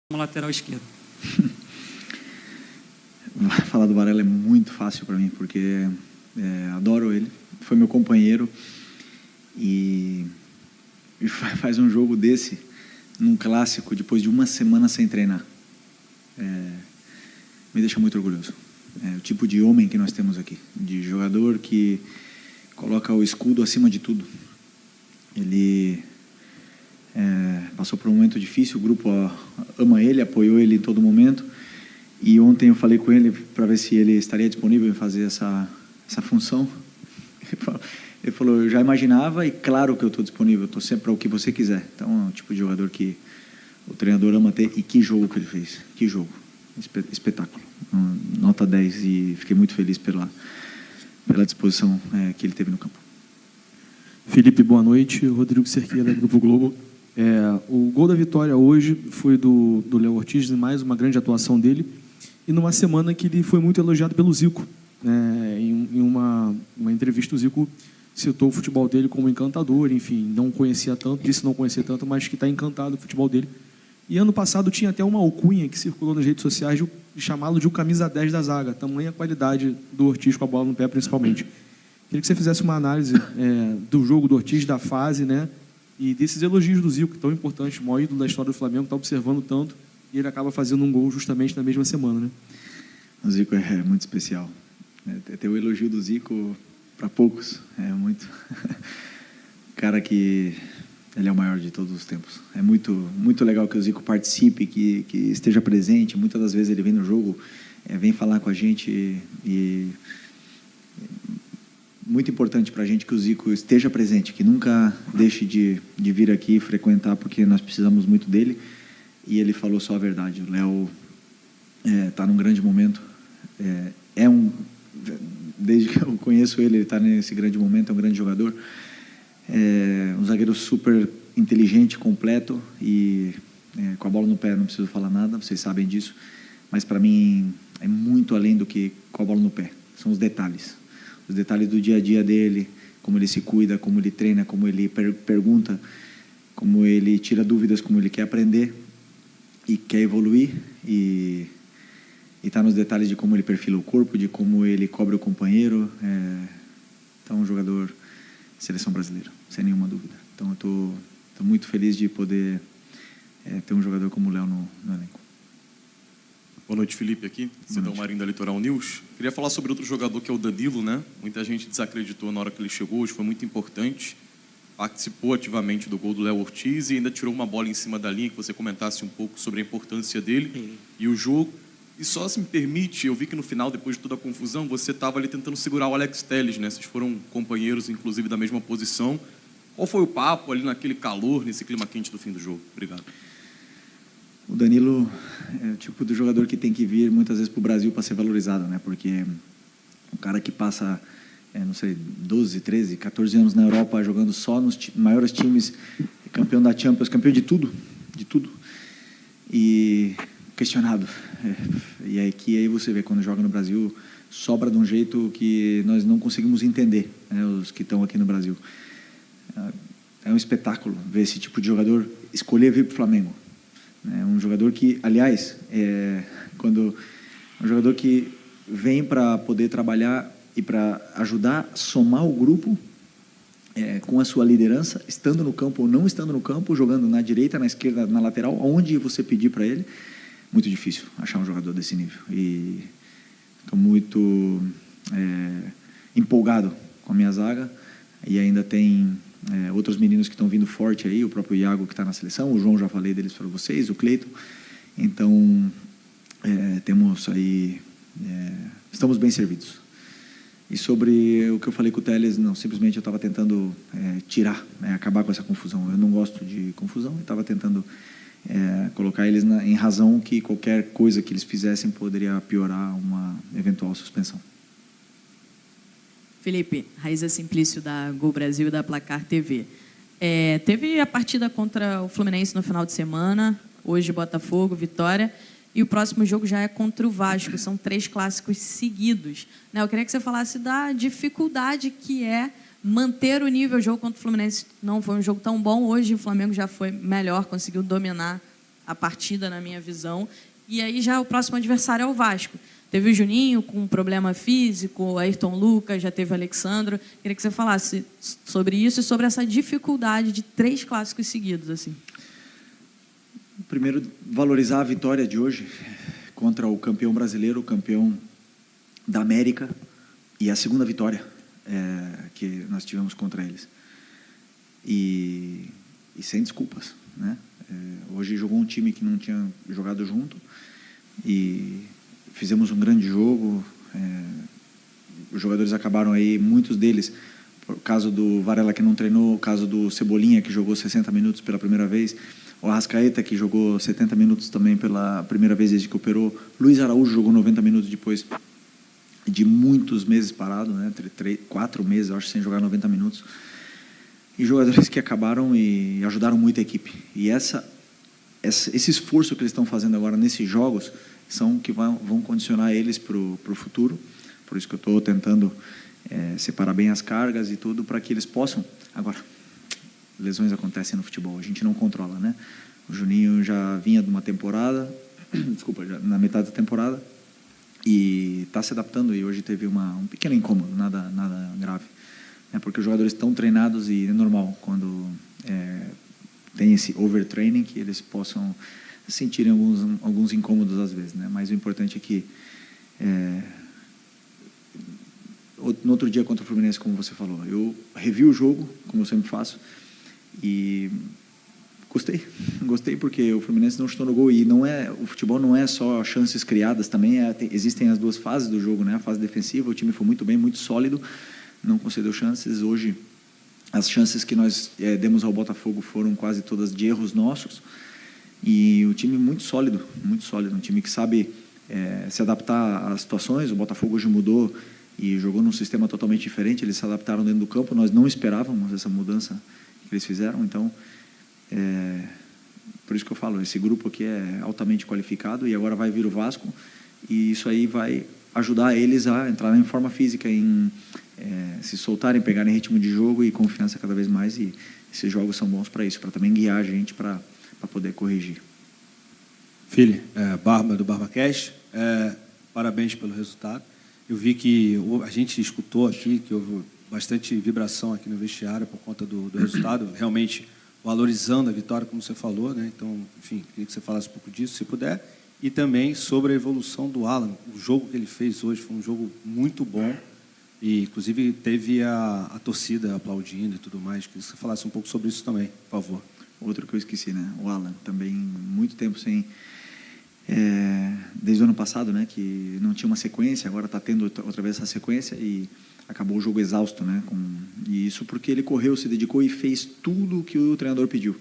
como lateral esquerdo. Falar do Varela é muito fácil para mim, porque adoro ele, foi meu companheiro e faz um jogo desse, num clássico, depois de uma semana sem treinar. Me deixa muito orgulhoso. O tipo de homem que nós temos aqui, de jogador que coloca o escudo acima de tudo. Ele passou por um momento difícil, o grupo ama ele, apoiou ele em todo momento. E ontem eu falei com ele para ver se ele estaria disponível em fazer essa função. Ele falou, eu já imaginava e claro que eu estou disponível, estou sempre para o que você quiser. Então é um tipo de jogador que o treinador ama ter. E que jogo que ele fez, que jogo, espetáculo, nota 10, e fiquei muito feliz pela disposição que ele teve no campo. Felipe, boa noite. Rodrigo Cerqueira, Grupo Globo. O gol da vitória hoje foi do Léo Ortiz, mais uma grande atuação dele, e numa semana que ele foi muito elogiado pelo Zico. Em uma entrevista, o Zico citou o futebol dele como encantador, enfim, não conhecia tanto, disse não conhecer tanto, mas que está encantado com o futebol dele. E ano passado tinha até uma alcunha que circulou nas redes sociais de chamá-lo de o camisa 10 da zaga, tamanha qualidade do Ortiz com a bola no pé, principalmente. Queria que você fizesse uma análise do jogo do Ortiz, da fase, né? E desses elogios do Zico, tão importante, o maior ídolo da história do Flamengo, está observando tanto, e ele acaba fazendo um gol justamente na mesma semana, né? O Zico é muito especial. Ter o elogio do Zico para poucos é muito. Cara que ele é o maior de todos os tempos. É muito, muito legal que o Zico participe, que esteja presente. Muitas das vezes ele vem no jogo, vem falar com a gente e muito importante para a gente que o Zico esteja presente, que nunca deixe de vir aqui frequentar, porque nós precisamos muito dele. E ele falou só a verdade. O Léo está num grande momento. Desde que eu conheço ele está nesse grande momento, é um grande jogador. Um zagueiro super inteligente, completo e com a bola no pé não preciso falar nada, vocês sabem disso. Mas para mim é muito além do que com a bola no pé. São os detalhes do dia a dia dele, como ele se cuida, como ele treina, como ele pergunta, como ele tira dúvidas, como ele quer aprender e quer evoluir, e está nos detalhes de como ele perfila o corpo, de como ele cobre o companheiro. Então, um jogador de seleção brasileira, sem nenhuma dúvida. Então, eu estou muito feliz de poder ter um jogador como o Léo no elenco. Boa noite, Felipe, aqui, Cidão Marinho da Litoral News. Queria falar sobre outro jogador que é o Danilo, né? Muita gente desacreditou na hora que ele chegou, hoje foi muito importante. Participou ativamente do gol do Léo Ortiz e ainda tirou uma bola em cima da linha, que você comentasse um pouco sobre a importância dele e o jogo. E só se me permite, eu vi que no final, depois de toda a confusão, você estava ali tentando segurar o Alex Telles, né? Vocês foram companheiros, inclusive, da mesma posição. Qual foi o papo ali naquele calor, nesse clima quente do fim do jogo? Obrigado. O Danilo é o tipo do jogador que tem que vir muitas vezes para o Brasil para ser valorizado, né? Porque um cara que passa, 12, 13, 14 anos na Europa jogando só nos maiores times, campeão da Champions, campeão de tudo, e questionado. E aí você vê, quando joga no Brasil, sobra de um jeito que nós não conseguimos entender, né? Os que estão aqui no Brasil. É um espetáculo ver esse tipo de jogador escolher vir para o Flamengo. Um jogador que, aliás, um jogador que vem para poder trabalhar e para ajudar a somar o grupo com a sua liderança, estando no campo ou não estando no campo, jogando na direita, na esquerda, na lateral, onde você pedir para ele. Muito difícil achar um jogador desse nível. E estou muito empolgado com a minha zaga. E ainda tem outros meninos que estão vindo forte aí, o próprio Iago que está na seleção, o João, já falei deles para vocês, o Cleiton. Então, temos aí, estamos bem servidos. E sobre o que eu falei com o Telles, não, simplesmente eu estava tentando acabar com essa confusão. Eu não gosto de confusão, eu estava tentando colocar eles em razão que qualquer coisa que eles fizessem poderia piorar uma eventual suspensão. Felipe, Raíza Simplício, da Gol Brasil e da Placar TV. Teve a partida contra o Fluminense no final de semana, hoje Botafogo, Vitória, e o próximo jogo já é contra o Vasco, são 3 clássicos seguidos. Eu queria que você falasse da dificuldade que é manter o nível. O jogo contra o Fluminense não foi um jogo tão bom, hoje o Flamengo já foi melhor, conseguiu dominar a partida, na minha visão. E aí já o próximo adversário é o Vasco. Teve o Juninho com um problema físico, o Ayrton Lucas, já teve o Alexandro. Queria que você falasse sobre isso e sobre essa dificuldade de 3 clássicos seguidos. Assim. Primeiro, valorizar a vitória de hoje contra o campeão brasileiro, o campeão da América, e a segunda vitória que nós tivemos contra eles. E sem desculpas, né? Hoje jogou um time que não tinha jogado junto e fizemos um grande jogo. Os jogadores acabaram aí, muitos deles, por caso do Varela que não treinou, o caso do Cebolinha que jogou 60 minutos pela primeira vez, o Arrascaeta que jogou 70 minutos também pela primeira vez desde que operou, Luiz Araújo jogou 90 minutos depois de muitos meses parado, né? 4 meses, eu acho, sem jogar 90 minutos. E jogadores que acabaram e ajudaram muito a equipe. E esse esforço que eles estão fazendo agora nesses jogos são que vão condicionar eles para o futuro. Por isso que eu estou tentando separar bem as cargas e tudo, para que eles possam... Agora, lesões acontecem no futebol, a gente não controla, né? O Juninho já vinha de uma temporada, desculpa, já na metade da temporada, e está se adaptando, e hoje teve um pequeno incômodo, nada grave. Porque os jogadores estão treinados e é normal quando tem esse overtraining que eles possam sentirem alguns incômodos às vezes, né? Mas o importante é que no outro dia contra o Fluminense, como você falou, eu revi o jogo, como eu sempre faço, e gostei porque o Fluminense não chutou no gol, e o futebol não é só chances criadas, também existem as duas fases do jogo, né? A fase defensiva, o time foi muito bem, muito sólido, não concedeu chances. Hoje, as chances que nós demos ao Botafogo foram quase todas de erros nossos, e o time muito sólido, um time que sabe se adaptar às situações. O Botafogo hoje mudou e jogou num sistema totalmente diferente, eles se adaptaram dentro do campo, nós não esperávamos essa mudança que eles fizeram, então, por isso que eu falo, esse grupo aqui é altamente qualificado, e agora vai vir o Vasco, e isso aí vai ajudar eles a entrar em forma física, em se soltarem, pegarem ritmo de jogo e confiança cada vez mais, e esses jogos são bons para isso, para também guiar a gente para poder corrigir. Filho, Barba do BarbaCast, parabéns pelo resultado. Eu vi que a gente escutou aqui que houve bastante vibração aqui no vestiário por conta do resultado, realmente valorizando a vitória, como você falou, né? Então, enfim, queria que você falasse um pouco disso, se puder, e também sobre a evolução do Alan. O jogo que ele fez hoje foi um jogo muito bom, e inclusive teve a torcida aplaudindo e tudo mais. Queria que você falasse um pouco sobre isso também, por favor. Outro que eu esqueci, né? O Alan, também muito tempo sem... desde o ano passado, né? Que não tinha uma sequência, agora está tendo outra vez essa sequência, e acabou o jogo exausto, né? E isso porque ele correu, se dedicou e fez tudo o que o treinador pediu.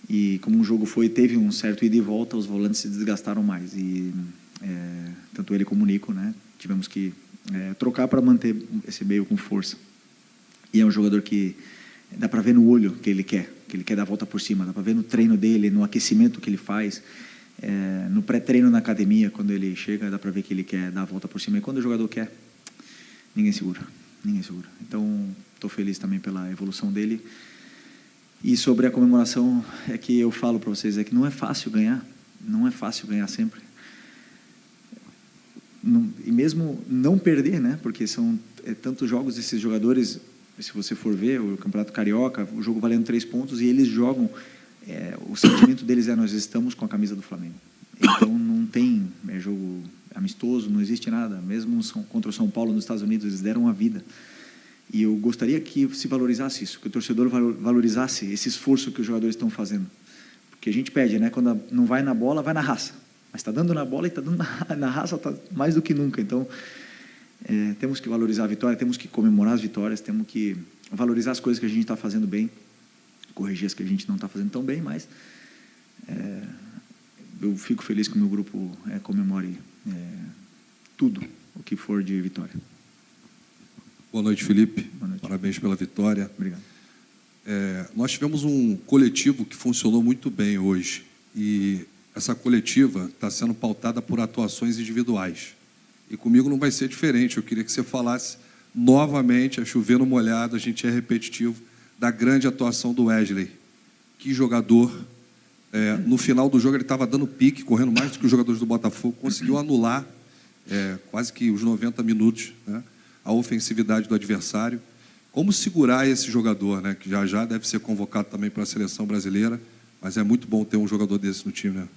E como o jogo teve um certo ida e volta, os volantes se desgastaram mais, e tanto ele como o Nico, né? Tivemos que trocar para manter esse meio com força. E é um jogador que dá para ver no olho que ele quer dar a volta por cima, dá para ver no treino dele, no aquecimento que ele faz, no pré-treino na academia, quando ele chega, dá para ver que ele quer dar a volta por cima, e quando o jogador quer, ninguém segura. Então, estou feliz também pela evolução dele. E sobre a comemoração, é que eu falo para vocês, que não é fácil ganhar sempre. E mesmo não perder, né? Porque são tantos jogos, esses jogadores, se você for ver o Campeonato Carioca, o jogo valendo 3 pontos, e eles jogam, o sentimento deles nós estamos com a camisa do Flamengo. Então não tem jogo amistoso, não existe nada. Mesmo contra o São Paulo nos Estados Unidos, eles deram a vida. E eu gostaria que se valorizasse isso, que o torcedor valorizasse esse esforço que os jogadores estão fazendo. Porque a gente pede, né? Quando não vai na bola, vai na raça. Mas está dando na bola e está dando na raça, tá mais do que nunca. Então, temos que valorizar a vitória, temos que comemorar as vitórias, temos que valorizar as coisas que a gente está fazendo bem, corrigir as que a gente não está fazendo tão bem, mas eu fico feliz que o meu grupo comemore tudo o que for de vitória. Boa noite, Felipe. Boa noite. Parabéns pela vitória. Obrigado. Nós tivemos um coletivo que funcionou muito bem hoje, e essa coletiva está sendo pautada por atuações individuais. E comigo não vai ser diferente. Eu queria que você falasse novamente, a chover no molhado, a gente é repetitivo, da grande atuação do Wesley. Que jogador, No final do jogo ele estava dando pique, correndo mais do que os jogadores do Botafogo, conseguiu anular quase que os 90 minutos, né, a ofensividade do adversário. Como segurar esse jogador, né, que já deve ser convocado também para a seleção brasileira, mas é muito bom ter um jogador desse no time, né?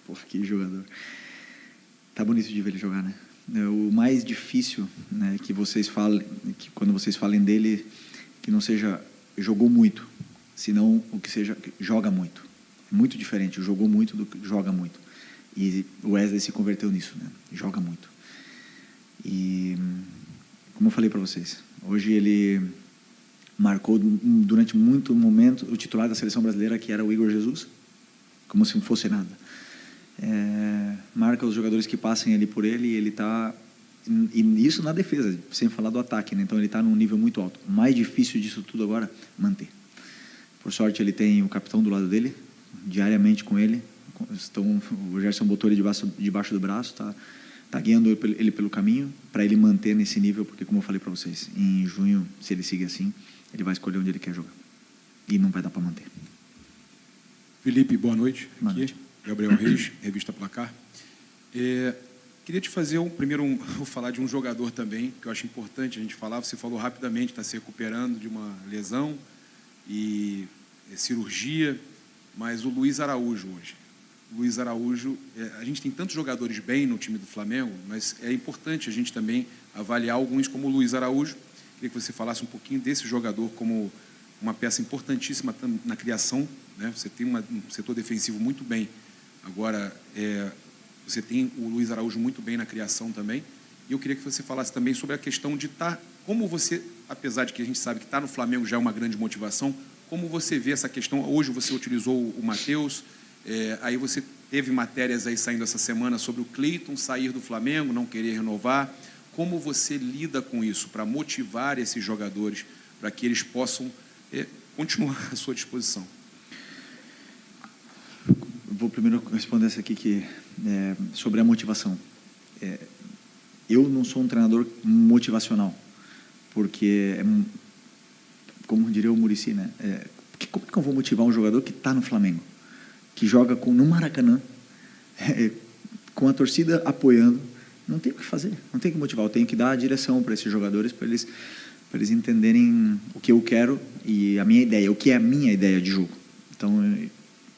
Porra, que jogador. Tá bonito de ver ele jogar, né? O mais difícil, né, que vocês falem, que quando vocês falem dele, que não seja jogou muito, senão o que seja joga muito. É muito diferente, jogou muito do que joga muito. E o Wesley se converteu nisso, né? Joga muito. E como eu falei para vocês, hoje ele marcou durante muito momento o titular da seleção brasileira, que era o Igor Jesus, como se não fosse nada. Marca os jogadores que passem ali por ele, e ele está... E isso na defesa, sem falar do ataque, né? Então ele está num nível muito alto. O mais difícil disso tudo agora, manter. Por sorte ele tem o capitão do lado dele, diariamente com ele. O Gerson botou ele debaixo do braço, tá guiando ele pelo caminho, para ele manter nesse nível, porque como eu falei para vocês, em junho, se ele seguir assim, ele vai escolher onde ele quer jogar. E não vai dar para manter. Felipe, boa noite. Boa noite. Gabriel Reis, Revista Placar. Queria te fazer vou falar de um jogador também, que eu acho importante a gente falar. Você falou rapidamente, está se recuperando de uma lesão e cirurgia, mas o Luiz Araújo hoje. Luiz Araújo, a gente tem tantos jogadores bem no time do Flamengo, mas é importante a gente também avaliar alguns como o Luiz Araújo. Queria que você falasse um pouquinho desse jogador como uma peça importantíssima na criação, né? Você tem um setor defensivo muito bem. Agora, você tem o Luiz Araújo muito bem na criação também. E eu queria que você falasse também sobre a questão de como você, apesar de que a gente sabe que estar no Flamengo já é uma grande motivação, como você vê essa questão? Hoje você utilizou o Matheus, aí você teve matérias aí saindo essa semana sobre o Cleiton sair do Flamengo, não querer renovar. Como você lida com isso para motivar esses jogadores, para que eles possam continuar à sua disposição? Vou primeiro responder essa aqui, sobre a motivação. Eu não sou um treinador motivacional, porque, como diria o Muricy, né? Como é que eu vou motivar um jogador que está no Flamengo, que joga no Maracanã, com a torcida apoiando? Não tem o que fazer, não tem o que motivar. Eu tenho que dar a direção para esses jogadores, para eles entenderem o que eu quero e a minha ideia, o que é a minha ideia de jogo. Então,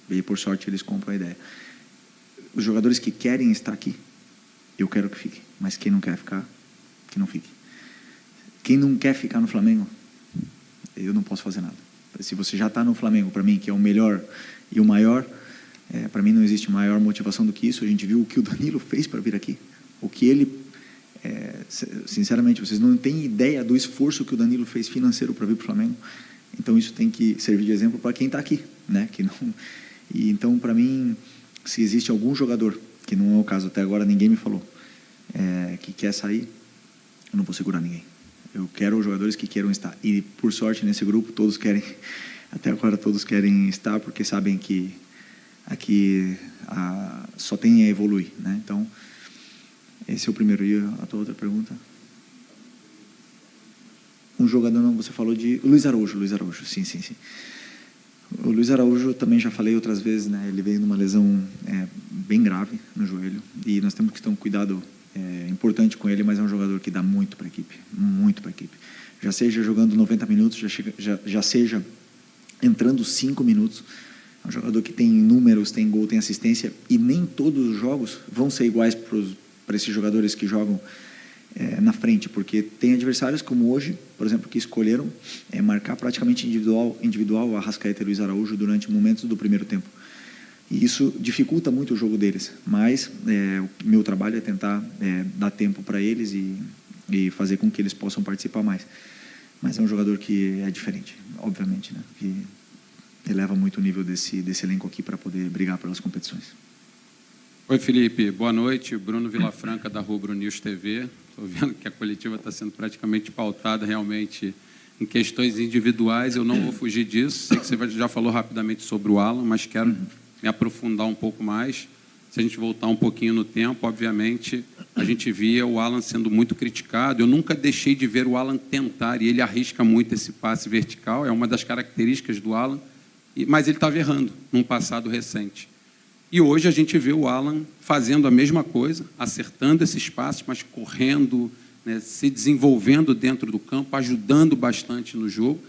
e por sorte eles compram a ideia. Os jogadores que querem estar aqui, eu quero que fiquem, mas quem não quer ficar, que não fique. Quem não quer ficar no Flamengo, eu não posso fazer nada. Se você já está no Flamengo, para mim, que é o melhor e o maior, para mim não existe maior motivação do que isso. A gente viu o que o Danilo fez para vir aqui, o que ele, sinceramente, vocês não têm ideia do esforço que o Danilo fez financeiro para vir para o Flamengo. Então isso tem que servir de exemplo para quem está aqui, né? Que não... E então, para mim, se existe algum jogador, que não é o caso até agora, ninguém me falou, que quer sair, eu não vou segurar ninguém. Eu quero os jogadores que queiram estar. E, por sorte, nesse grupo, todos querem, até agora todos querem estar, porque sabem que aqui só tem a evoluir, né? Então, esse é o primeiro. E a tua outra pergunta? Um jogador, não, você falou de Luiz Araújo, sim. O Luiz Araújo, também já falei outras vezes, né? Ele veio numa lesão bem grave no joelho, e nós temos que ter um cuidado importante com ele, mas é um jogador que dá muito para a equipe, já seja jogando 90 minutos, já seja entrando 5 minutos. É um jogador que tem números, tem gol, tem assistência, e nem todos os jogos vão ser iguais para esses jogadores que jogam na frente, porque tem adversários como hoje, por exemplo, que escolheram marcar praticamente individual o Arrascaeta e Luiz Araújo durante momentos do primeiro tempo. E isso dificulta muito o jogo deles, mas o meu trabalho é tentar dar tempo para eles e fazer com que eles possam participar mais. Mas é um jogador que é diferente, obviamente, né? Que eleva muito o nível desse elenco aqui para poder brigar pelas competições. Oi, Felipe. Boa noite. Bruno Vilafranca, da Rubro News TV. Estou vendo que a coletiva está sendo praticamente pautada realmente em questões individuais. Eu não vou fugir disso. Sei que você já falou rapidamente sobre o Alan, mas quero me aprofundar um pouco mais. Se a gente voltar um pouquinho no tempo, obviamente, a gente via o Alan sendo muito criticado. Eu nunca deixei de ver o Alan tentar, e ele arrisca muito esse passe vertical. É uma das características do Alan. mas ele estava errando num passado recente. E hoje a gente vê o Alan fazendo a mesma coisa, acertando esses passes, mas correndo, né, se desenvolvendo dentro do campo, ajudando bastante no jogo.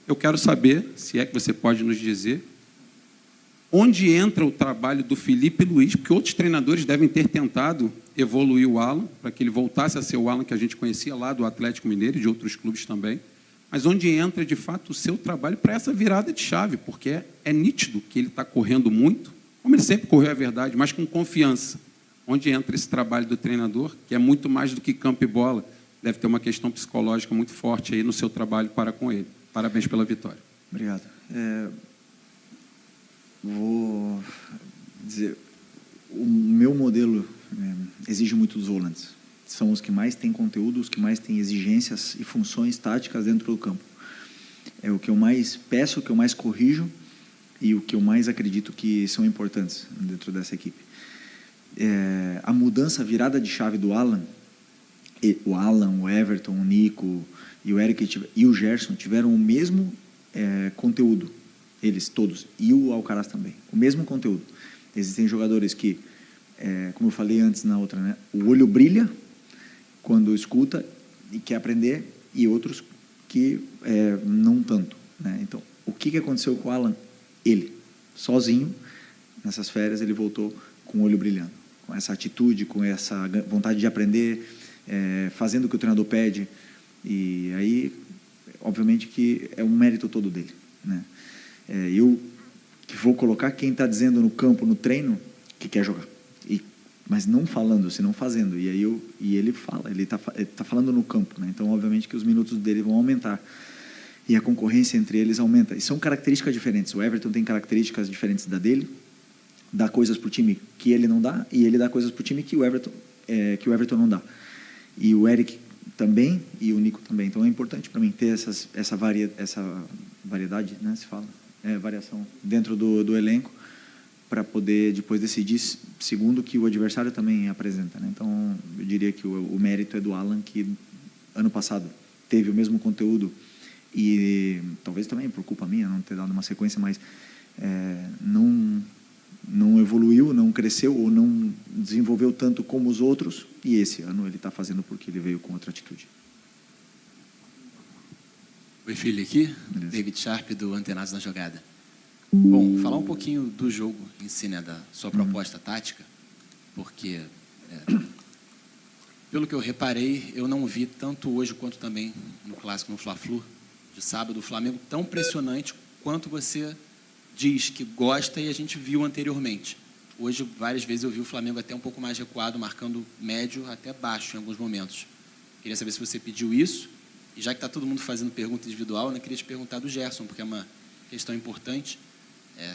Eu quero saber, se é que você pode nos dizer, onde entra o trabalho do Felipe Luiz, porque outros treinadores devem ter tentado evoluir o Alan, para que ele voltasse a ser o Alan que a gente conhecia lá do Atlético Mineiro e de outros clubes também, mas onde entra, de fato, o seu trabalho para essa virada de chave, porque é nítido que ele está correndo muito, como ele sempre correu, é verdade, mas com confiança. Onde entra esse trabalho do treinador, que é muito mais do que campo e bola, deve ter uma questão psicológica muito forte aí no seu trabalho para com ele. Parabéns pela vitória. Obrigado. Vou dizer, o meu modelo exige muito dos volantes. São os que mais têm conteúdo, os que mais têm exigências e funções táticas dentro do campo. É o que eu mais peço, o que eu mais corrijo e o que eu mais acredito que são importantes dentro dessa equipe. A mudança, a virada de chave do Alan, o Alan, o Everton, o Nico e o Eric e o Gerson tiveram o mesmo conteúdo, eles todos, e o Alcaraz também, o mesmo conteúdo. Existem jogadores que, como eu falei antes na outra, né, o olho brilha quando escuta e quer aprender, e outros que não tanto, né? Então, o que aconteceu com o Alan? Ele, sozinho, nessas férias, ele voltou com o olho brilhando, com essa atitude, com essa vontade de aprender, fazendo o que o treinador pede. E aí, obviamente, que é um mérito todo dele, né? Eu que vou colocar quem está dizendo no campo, no treino, que quer jogar. Mas não falando, senão fazendo. E ele fala, ele tá falando no campo, né? Então, obviamente, que os minutos dele vão aumentar. E a concorrência entre eles aumenta. E são características diferentes. O Everton tem características diferentes da dele, dá coisas para o time que ele não dá, e ele dá coisas para o time que o Everton não dá. E o Eric também, e o Nico também. Então é importante para mim ter essa variedade, né, se fala? Variação dentro do elenco, para poder depois decidir segundo o que o adversário também apresenta, né? Então eu diria que o mérito é do Alan, que ano passado teve o mesmo conteúdo e talvez também por culpa minha não ter dado uma sequência, mas não evoluiu, não cresceu ou não desenvolveu tanto como os outros, e esse ano ele está fazendo porque ele veio com outra atitude. Oi, filho, aqui, Beleza. David Sharp, do Antenados na Jogada. Bom, falar um pouquinho do jogo em si, né, da sua proposta tática, porque, pelo que eu reparei, eu não vi tanto hoje quanto também no clássico, no Fla-Flu, de sábado, o Flamengo tão pressionante quanto você diz que gosta e a gente viu anteriormente. Hoje, várias vezes, eu vi o Flamengo até um pouco mais recuado, marcando médio até baixo em alguns momentos. Queria saber se você pediu isso, e já que está todo mundo fazendo pergunta individual, né, queria te perguntar do Gerson, porque é uma questão importante.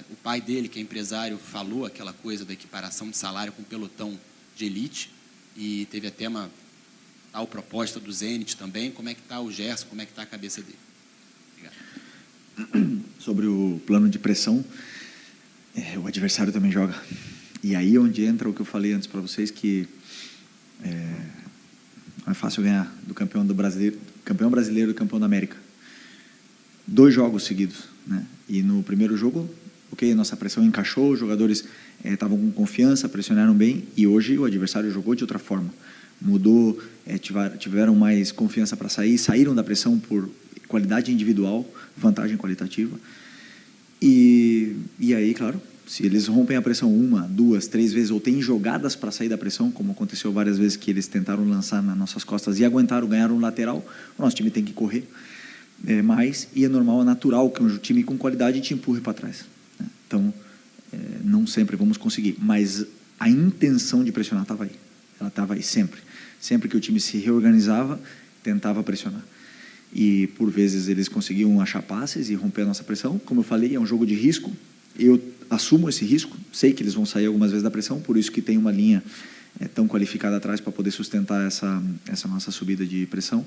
O pai dele, que é empresário, falou aquela coisa da equiparação de salário com pelotão de elite, e teve até uma tal proposta do Zenit também. Como é que está o Gerson, como é que está a cabeça dele? Obrigado. Sobre o plano de pressão, o adversário também joga. E aí onde entra o que eu falei antes para vocês, que não é fácil ganhar do campeão brasileiro e campeão da América. 2 jogos seguidos, né? E no primeiro jogo, nossa pressão encaixou, os jogadores estavam com confiança, pressionaram bem, e hoje o adversário jogou de outra forma. Mudou, tiveram mais confiança para sair, saíram da pressão por qualidade individual, vantagem qualitativa. E aí, claro, se eles rompem a pressão 1, 2, 3 vezes, ou tem jogadas para sair da pressão, como aconteceu várias vezes que eles tentaram lançar nas nossas costas e aguentaram, ganharam um lateral, o nosso time tem que correr mais, e é normal, é natural que um time com qualidade te empurre para trás, né? Então, não sempre vamos conseguir, mas a intenção de pressionar estava aí. Ela estava aí sempre. Sempre que o time se reorganizava, tentava pressionar. E, por vezes, eles conseguiam achar passes e romper a nossa pressão. Como eu falei, é um jogo de risco. Eu assumo esse risco. Sei que eles vão sair algumas vezes da pressão, por isso que tem uma linha tão qualificada atrás para poder sustentar essa nossa subida de pressão.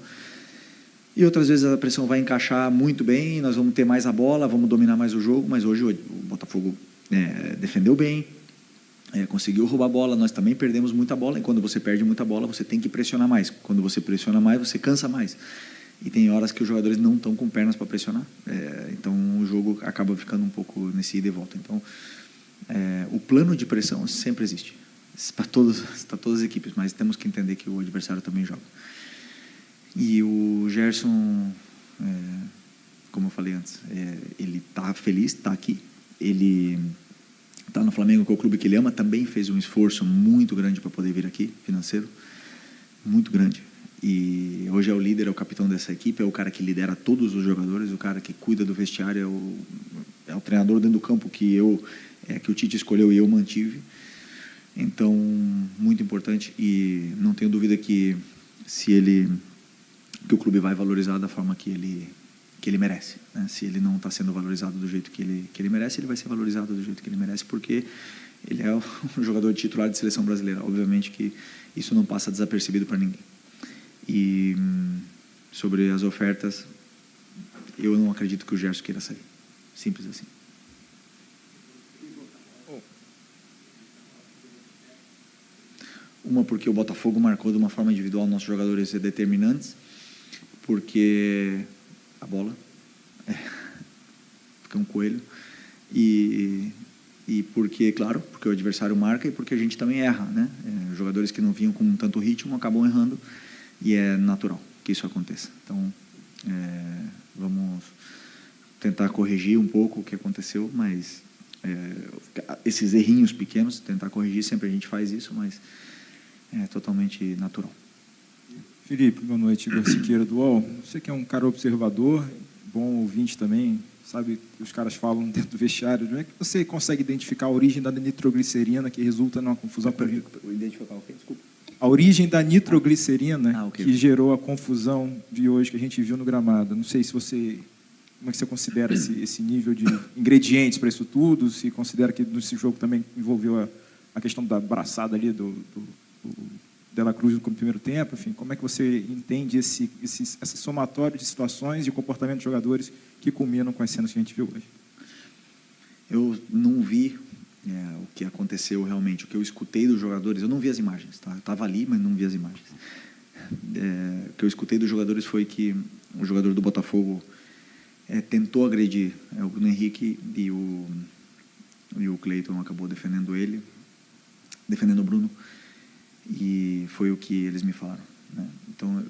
E outras vezes a pressão vai encaixar muito bem, nós vamos ter mais a bola, vamos dominar mais o jogo, mas hoje o Botafogo defendeu bem, conseguiu roubar a bola, nós também perdemos muita bola, e quando você perde muita bola, você tem que pressionar mais. Quando você pressiona mais, você cansa mais. e tem horas que os jogadores não estão com pernas para pressionar. Então o jogo acaba ficando um pouco nesse ida e volta. Então o plano de pressão sempre existe para todas as equipes, mas temos que entender que o adversário também joga. E o Gerson, como eu falei antes, ele está feliz, está aqui, ele está no Flamengo, que é o clube que ele ama, também fez um esforço muito grande para poder vir aqui, financeiro, muito grande. E hoje é o líder, é o capitão dessa equipe, é o cara que lidera todos os jogadores, o cara que cuida do vestiário, é o treinador dentro do campo que o Tite escolheu e eu mantive. Então, muito importante, e não tenho dúvida que que o clube vai valorizar da forma que ele merece, né? Se ele não está sendo valorizado do jeito que ele merece, ele vai ser valorizado do jeito que ele merece, porque ele é um jogador titular de seleção brasileira. Obviamente que isso não passa desapercebido para ninguém. E sobre as ofertas, eu não acredito que o Gerson queira sair. Simples assim. Uma, porque o Botafogo marcou de uma forma individual nossos jogadores determinantes, porque a bola fica um coelho, e porque, claro, porque o adversário marca e porque a gente também erra, né? Jogadores que não vinham com tanto ritmo acabam errando, e é natural que isso aconteça. Então, vamos tentar corrigir um pouco o que aconteceu, mas esses errinhos pequenos, tentar corrigir, sempre a gente faz isso, mas é totalmente natural. Felipe, boa noite, Igor Siqueira do UOL. Você que é um cara observador, bom ouvinte também, sabe que os caras falam dentro do vestiário. Como é que você consegue identificar a origem da nitroglicerina que resulta numa confusão? Identificar o quê? Desculpa. A origem da nitroglicerina okay. que gerou a confusão de hoje que a gente viu no gramado. Não sei se você... Como é que você considera esse nível de ingredientes para isso tudo? Se considera que nesse jogo também envolveu a questão da braçada ali do De La Cruz no primeiro tempo, enfim, como é que você entende esse somatório de situações e comportamento de jogadores que culminam com as cenas que a gente viu hoje? Eu não vi o que aconteceu realmente, o que eu escutei dos jogadores, eu não vi as imagens, tá? Eu estava ali, mas não vi as imagens. O que eu escutei dos jogadores foi que o jogador do Botafogo tentou agredir o Bruno Henrique e o Cleiton acabou defendendo o Bruno. E foi o que eles me falaram, né? Então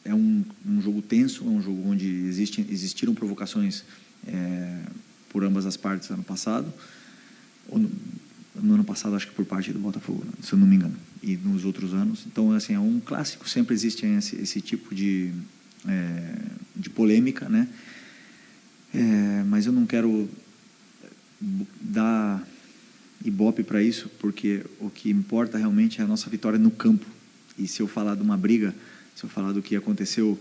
é um jogo tenso, é um jogo onde existiram provocações por ambas as partes ano passado, ou no ano passado acho que por parte do Botafogo, né, se eu não me engano, e nos outros anos. Então assim, é um clássico, sempre existe esse tipo de polêmica, né? Mas eu não quero dar ibope para isso, porque o que importa realmente é a nossa vitória no campo. E se eu falar de uma briga, se eu falar do que aconteceu,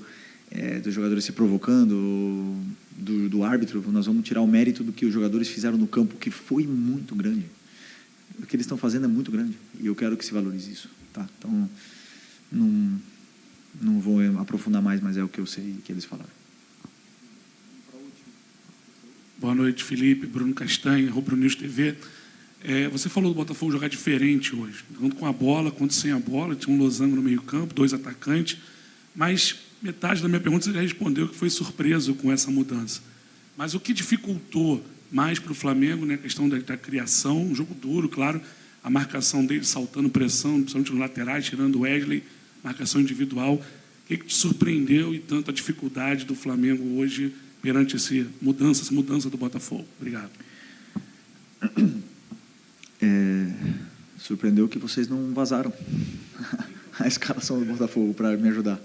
dos jogadores se provocando, do árbitro, nós vamos tirar o mérito do que os jogadores fizeram no campo, que foi muito grande. O que eles estão fazendo é muito grande, e eu quero que se valorize isso, tá? Então, não vou aprofundar mais, mas é o que eu sei que eles falaram. Boa noite, Felipe, Bruno Castanha, Rubro News TV. Você falou do Botafogo jogar diferente hoje, tanto com a bola quanto sem a bola. Tinha um losango no meio-campo, 2 atacantes, mas metade da minha pergunta você já respondeu, que foi surpreso com essa mudança. Mas o que dificultou mais para o Flamengo, né, a questão da criação, um jogo duro, claro, a marcação dele saltando pressão, principalmente nos laterais, tirando o Wesley, marcação individual. O que te surpreendeu e tanto a dificuldade do Flamengo hoje perante essa mudança do Botafogo? Obrigado. Surpreendeu que vocês não vazaram a escalação do Botafogo para me ajudar.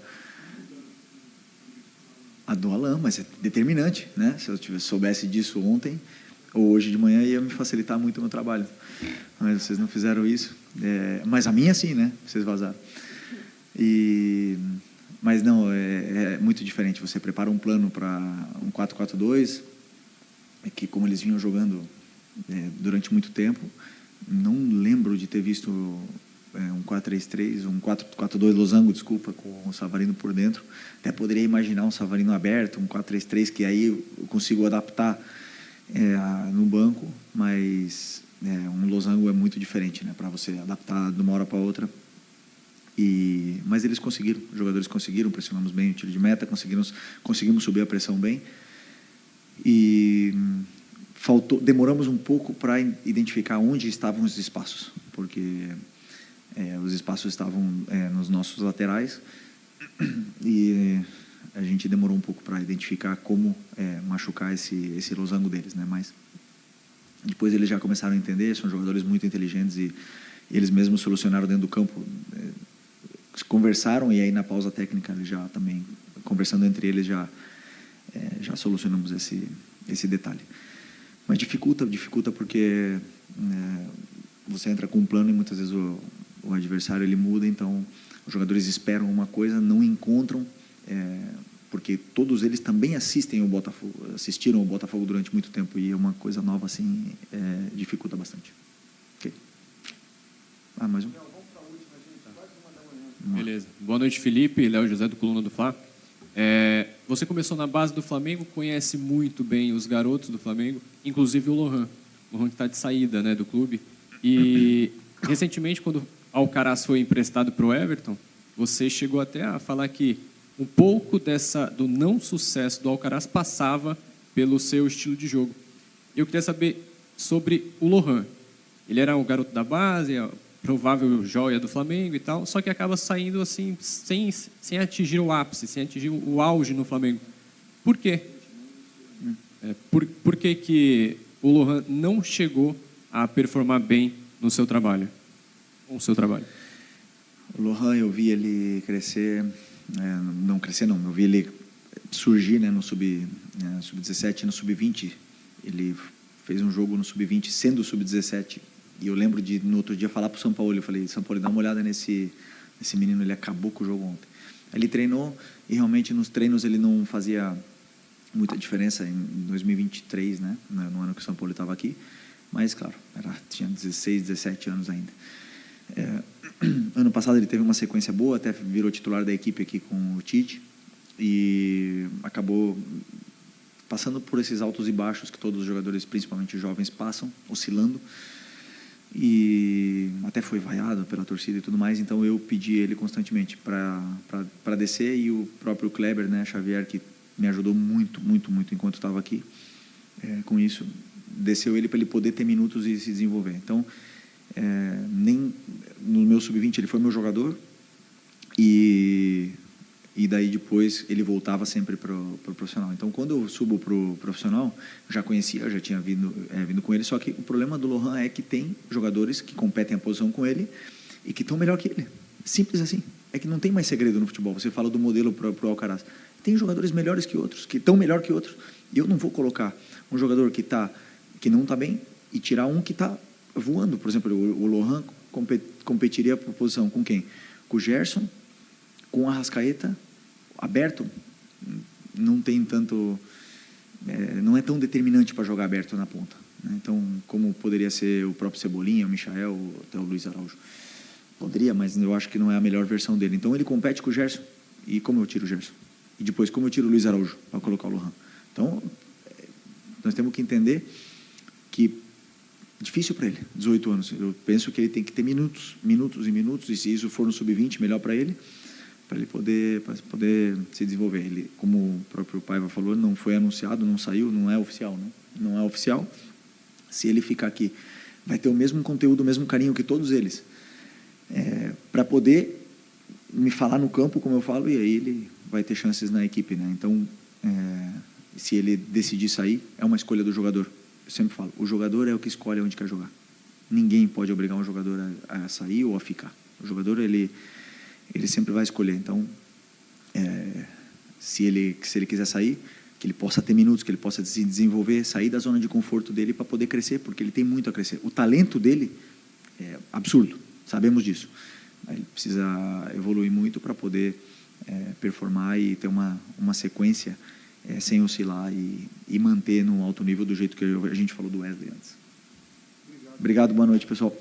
A do Alain, mas é determinante, né? Se eu soubesse disso ontem ou hoje de manhã, ia me facilitar muito o meu trabalho. Mas vocês não fizeram isso. Mas a minha sim, né? Vocês vazaram. Mas não, é muito diferente. Você prepara um plano para um 4-4-2, que como eles vinham jogando durante muito tempo, não lembro de ter visto um 4-3-3, um 4-4-2 losango, desculpa, com o Savarino por dentro. Até poderia imaginar um Savarino aberto, um 4-3-3, que aí eu consigo adaptar no banco, mas um losango é muito diferente, né, para você adaptar de uma hora para outra. Mas eles conseguiram, os jogadores conseguiram, pressionamos bem o tiro de meta, conseguimos subir a pressão bem. E demoramos um pouco para identificar onde estavam os espaços, porque os espaços estavam nos nossos laterais e a gente demorou um pouco para identificar como machucar esse losango deles, né? Mas depois eles já começaram a entender, são jogadores muito inteligentes e eles mesmos solucionaram dentro do campo, conversaram, e aí na pausa técnica eles já também, conversando entre eles, já solucionamos esse detalhe. Mas dificulta porque você entra com um plano e muitas vezes o adversário ele muda, então os jogadores esperam uma coisa, não encontram, porque todos eles também assistiram o Botafogo durante muito tempo, e é uma coisa nova assim, dificulta bastante. Ok. Mais um? Beleza. Boa noite, Felipe. Léo José, do Coluna do Fla. Você começou na base do Flamengo, conhece muito bem os garotos do Flamengo, inclusive o Lohan que está de saída, né, do clube. E recentemente, quando Alcaraz foi emprestado para o Everton, você chegou até a falar que um pouco do não sucesso do Alcaraz passava pelo seu estilo de jogo. Eu queria saber sobre o Lohan. Ele era o garoto da base, provável joia do Flamengo e tal, só que acaba saindo assim sem atingir o ápice, sem atingir o auge no Flamengo. Por quê? Por que o Lohan não chegou a performar bem no seu trabalho? Com o seu trabalho? O Lohan, eu vi ele crescer, eu vi ele surgir, né, no sub-17 e no sub-20. Ele fez um jogo no sub-20 sendo sub-17. E eu lembro de, no outro dia, falar para o São Paulo. Eu falei, São Paulo, dá uma olhada nesse menino, ele acabou com o jogo ontem. Ele treinou e realmente nos treinos ele não fazia muita diferença em 2023, né? No ano que o São Paulo estava aqui. Mas, claro, tinha 16, 17 anos ainda. Ano passado ele teve uma sequência boa, até virou titular da equipe aqui com o Tite. E acabou passando por esses altos e baixos que todos os jogadores, principalmente jovens, passam, oscilando. E até foi vaiado pela torcida e tudo mais, então eu pedi ele constantemente para descer, e o próprio Kleber, né, Xavier, que me ajudou muito enquanto estava aqui, com isso, desceu ele para ele poder ter minutos e se desenvolver. Então, nem no meu sub-20 ele foi meu jogador, e daí depois ele voltava sempre para o profissional. Então, quando eu subo para o profissional, já conhecia, já tinha vindo com ele, só que o problema do Lohan é que tem jogadores que competem a posição com ele e que estão melhor que ele. Simples assim. É que não tem mais segredo no futebol. Você fala do modelo para o Alcaraz. Tem jogadores melhores que outros, que estão melhor que outros, e eu não vou colocar um jogador que não está bem e tirar um que está voando. Por exemplo, o Lohan competiria por posição com quem? Com o Gerson, com a Arrascaeta, aberto, não tem tanto, não é tão determinante para jogar aberto na ponta, né? Então, como poderia ser o próprio Cebolinha, o Michael, até o Luiz Araújo. Poderia, mas eu acho que não é a melhor versão dele. Então, ele compete com o Gerson, e como eu tiro o Gerson? E depois, como eu tiro o Luiz Araújo para colocar o Lohan? Então, nós temos que entender que difícil para ele, 18 anos. Eu penso que ele tem que ter minutos, e se isso for no sub-20, melhor para ele poder se desenvolver. Ele, como o próprio Paiva falou, não foi anunciado, não saiu, não é oficial, né? Não é oficial. Se ele ficar aqui, vai ter o mesmo conteúdo, o mesmo carinho que todos eles, para poder me falar no campo, como eu falo, e aí ele vai ter chances na equipe, né? Então, se ele decidir sair, é uma escolha do jogador. Eu sempre falo, o jogador é o que escolhe onde quer jogar. Ninguém pode obrigar um jogador a sair ou a ficar. O jogador, ele sempre vai escolher. Então, se ele quiser sair, que ele possa ter minutos, que ele possa se desenvolver, sair da zona de conforto dele para poder crescer, porque ele tem muito a crescer. O talento dele é absurdo, sabemos disso. Ele precisa evoluir muito para poder performar e ter uma sequência sem oscilar e manter no alto nível do jeito que a gente falou do Wesley antes. Obrigado, boa noite, pessoal.